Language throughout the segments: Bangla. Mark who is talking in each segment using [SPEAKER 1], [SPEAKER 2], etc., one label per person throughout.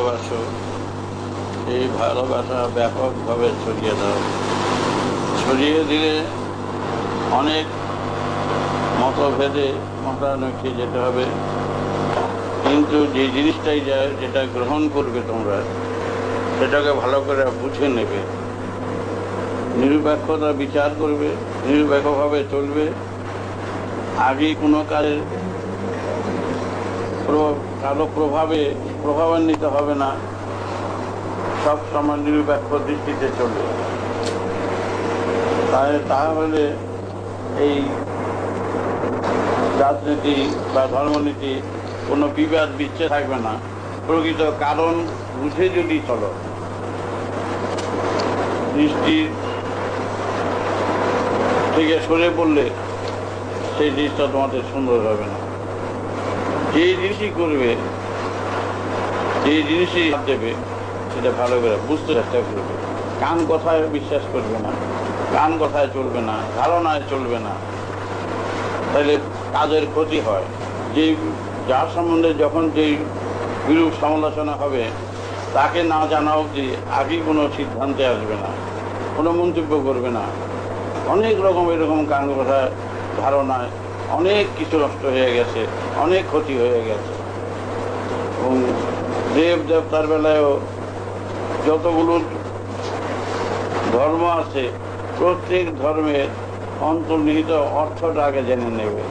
[SPEAKER 1] ভালোবাসো, এই ভালোবাসা ব্যাপকভাবে ছড়িয়ে দাও। ছড়িয়ে দিলে অনেক মতভেদে মতানৈক্যে যেতে হবে, কিন্তু যে জিনিসটাই যেটা গ্রহণ করবে তোমরা সেটাকে ভালো করে বুঝে নেবে, নিরপেক্ষতা বিচার করবে, নিরপেক্ষভাবে চলবে। আগে কোনো কাজের কারো প্রভাবান্বিত হবে না, সব সময় নিরপেক্ষ দৃষ্টিতে চলবে। তাহলে এই রাজনীতি বা ধর্মনীতি কোনো বিবাদ বিচ্ছেদ থাকবে না। প্রকৃত কারণ বুঝে যদি চলো, দৃষ্টি থেকে সরে পড়লে সেই জিনিসটা তোমাদের সুন্দর হবে না। যে জিনিসই করবে, যে জিনিসই দেবে, সেটা ভালো করে বুঝতে চেষ্টা করবে। কান কথায় বিশ্বাস করবে না, কান কথায় চলবে না, ধারণায় চলবে না, তাহলে কাজের ক্ষতি হয়। যার সম্বন্ধে যখন যেই বিরূপ সমালোচনা হবে তাকে না জানা অবধি আগেই কোনো সিদ্ধান্তে আসবে না, কোনো মন্তব্য করবে না। অনেক রকম এরকম কান কথায় ধারণায় অনেক কিছু নষ্ট হয়ে গেছে, অনেক ক্ষতি হয়ে গেছে। এবং দেবতার বেলায়ও যতগুলো ধর্ম আছে, প্রত্যেক ধর্মের অন্তর্নিহিত অর্থটা আগে জেনে নেবে,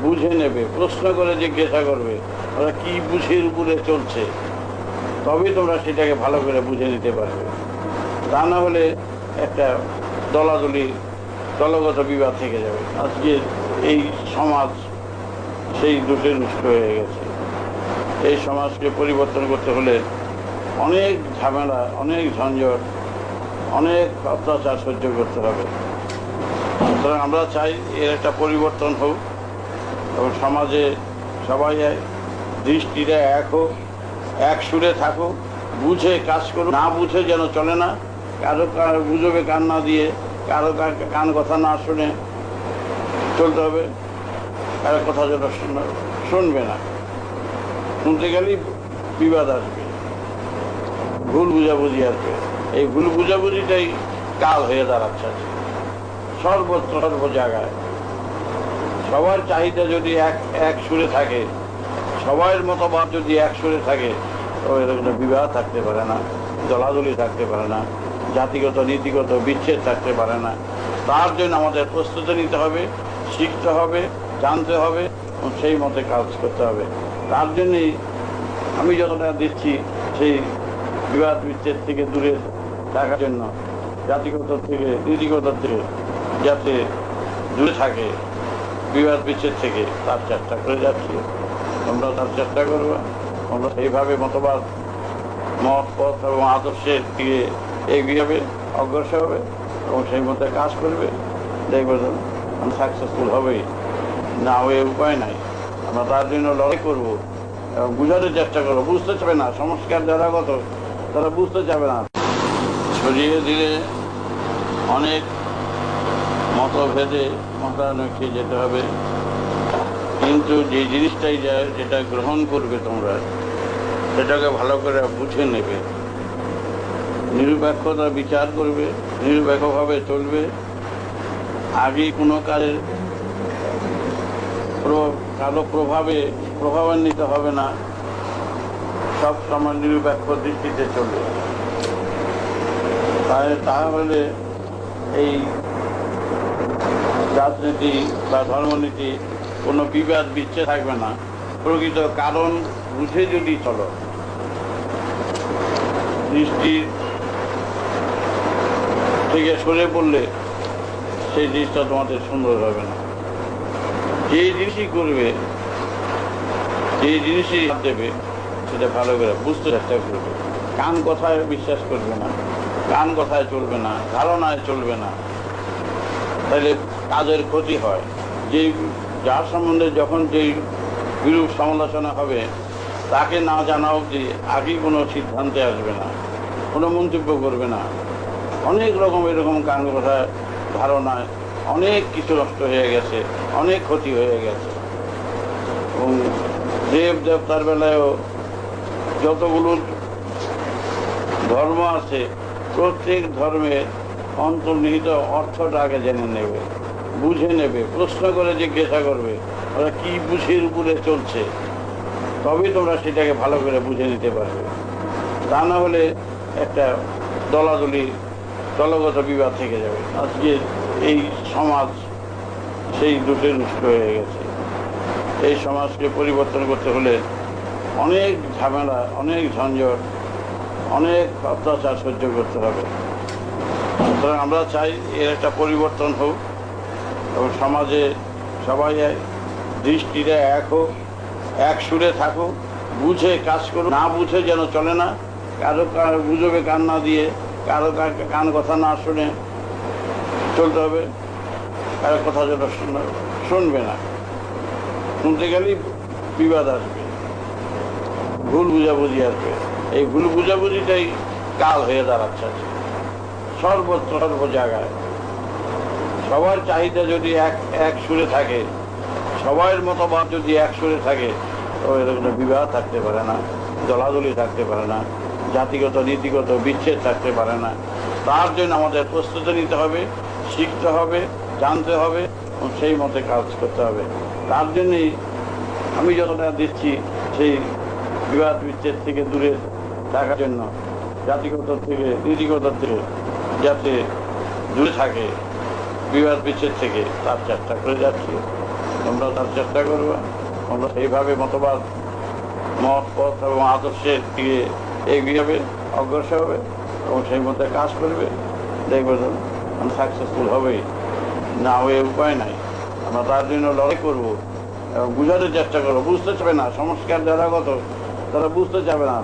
[SPEAKER 1] বুঝে নেবে, প্রশ্ন করে জিজ্ঞাসা করবে ওরা কি বুঝের উপরে চলছে, তবেই তোমরা সেটাকে ভালো করে বুঝে নিতে পারবে। তা না হলে একটা দলগত বিবাদ থেকে যাবে। আজকে এই সমাজ সেই দোষে নষ্ট হয়ে গেছে। এই সমাজকে পরিবর্তন করতে হলে অনেক ঝামেলা, অনেক ঝঞ্ঝট, অনেক অত্যাচার সহ্য করতে হবে। সুতরাং আমরা চাই এর একটা পরিবর্তন হোক এবং সমাজে সবাই দৃষ্টিটা এক হোক, এক সুরে থাকুক, বুঝে কাজ করুক। না বুঝে যেন চলে না, কারো গুজবে কান না দিয়ে, কারো কান কথা না শুনে চলতে হবে। কারো কথা যেন শুনবে না, শুনতে গেলেই বিবাদ আসবে, ভুল বুঝাবুঝি আসবে। এই ভুল বুঝাবুঝিটাই কাল হয়ে দাঁড়াচ্ছে সর্বত্র, সর্ব জায়গায়। সবার চাহিদা যদি এক সুরে থাকে, সবার মতবাদ যদি এক সুরে থাকে, তবে এরকম বিবাদ থাকতে পারে না, দলাদলি থাকতে পারে না, জাতিগত নীতিগত বিচ্ছেদ থাকতে পারে না। তার জন্য আমাদের প্রস্তুতি নিতে হবে, শিখতে হবে, জানতে হবে এবং সেই মতে কাজ করতে হবে। তার জন্যই আমি যতটা দিচ্ছি সেই বিবাদ বিচ্ছেদ থেকে দূরে থাকার জন্য, জাতিগত থেকে নীতিগত থেকে যাতে দূরে থাকে, বিবাদ বিচ্ছেদ থেকে, তার চেষ্টা করে যাচ্ছি। তোমরা তার চেষ্টা করবে, তোমরা এইভাবে মত পথ এবং আদর্শের দিকে এগিয়ে যাবে, অগ্রসর হবে এবং সেই মতে কাজ করবে। দেখবে আমি সাকসেসফুল হবেই, না হয়ে উপায় নাই। আমরা তার জন্য লড়াই করবো এবং বুঝাতে চেষ্টা করবো। বুঝতে চাবে না, সংস্কার যারা কত তারা বুঝতে চাবে না। ছড়িয়ে দিলে অনেক মতভেদে মতানৈক্যে যেতে হবে, কিন্তু যে জিনিসটাই যেটা গ্রহণ করবে তোমরা সেটাকে ভালো করে বুঝে নেবে, নিরপেক্ষতা বিচার করবে, নিরপেক্ষভাবে চলবে। আগে কোনো কাজের কারো প্রভাবান্বিত হবে না, সব সময় নিরপেক্ষ দৃষ্টিতে চলবে। তাহলে এই রাজনীতি বা ধর্মনীতি কোনো বিবাদ বিচ্ছেদ থাকবে না। প্রকৃত কারণ বুঝে যদি চলো, দৃষ্টি থেকে সরে পড়লে সেই জিনিসটা তোমাদের সুন্দর হবে না। যে জিনিসই করবে, যে জিনিসই দেবে, সেটা ভালো করে বুঝতে চেষ্টা করবে। কান কথায় বিশ্বাস করবে না, কান কথায় চলবে না, ধারণায় চলবে না, তাহলে কাজের ক্ষতি হয়। যার সম্বন্ধে যখন যেই বিরূপ সমালোচনা হবে তাকে না জানা অবধি আগেই কোনো সিদ্ধান্তে আসবে না, কোনো মন্তব্য করবে না। অনেক রকম এরকম কান কথায় ধারণায় অনেক কিছু নষ্ট হয়ে গেছে, অনেক ক্ষতি হয়ে গেছে। এবং দেবতার বেলায়ও যতগুলো ধর্ম আছে, প্রত্যেক ধর্মের অন্তর্নিহিত অর্থটা আগে জেনে নেবে, বুঝে নেবে, প্রশ্ন করে জিজ্ঞাসা করবে ওরা কি বুঝের উপরে চলছে, তবেই তোমরা সেটাকে ভালো করে বুঝে নিতে পারবে। তা না হলে একটা দলাদলি দলগত বিবাদ থেকে যাবে। আজকে এই সমাজ সেই দুটো নষ্ট হয়ে গেছে। এই সমাজকে পরিবর্তন করতে হলে অনেক ঝামেলা, অনেক ঝঞ্ঝট, অনেক অত্যাচার সহ্য করতে হবে। সুতরাং আমরা চাই এর একটা পরিবর্তন হোক এবং সমাজে সবাই দৃষ্টিটা এক হোক, এক সুরে থাকুক, বুঝে কাজ করুক, না বুঝে যেন চলে না, কারো গুজবে কান না দিয়ে, কারো কান কথা না শুনে চলতে হবে, কারো কথা যেন শুনবে না, শুনতে গেলেই বিবাদ আসবে, ভুল বুঝাবুঝি আসবে। এই ভুল বুঝাবুঝিটাই কাল হয়ে দাঁড়াচ্ছে সর্বত্র, সর্ব জায়গায়। সবার চাহিদা যদি এক সুরে থাকে, সবার মতবাদ যদি এক সুরে থাকে, তো এরকম বিবাহ থাকতে পারে না, দলাদলি থাকতে পারে না, জাতিগত নীতিগত বিচ্ছেদ থাকতে পারে না। তার জন্য আমাদের প্রস্তুতি নিতে হবে, শিখতে হবে, জানতে হবে এবং সেই মতে কাজ করতে হবে। তার জন্যই আমি যতটা দিচ্ছি সেই বিবাদ বিচ্ছেদ থেকে দূরে থাকার জন্য, জাতিগত থেকে নীতিগত থেকে যাতে দূরে থাকে, বিবাদ বিচ্ছেদ থেকে, তার চেষ্টা করে যাচ্ছি। তোমরা তার চেষ্টা করবে, তোমরা সেইভাবে মতবাদ, মত পথ এবং আদর্শের দিকে এগিয়ে হবে, অগ্রসর হবে এবং সেই মধ্যে কাজ করবে। দেখবে আমি সাকসেসফুল হবেই, না হয়ে উপায় নাই। আমরা তার জন্য লড়াই করবো এবং বুঝাতে চেষ্টা করবো। বুঝতে চাবে না, সংস্কার যারা গত তারা বুঝতে চাবে না।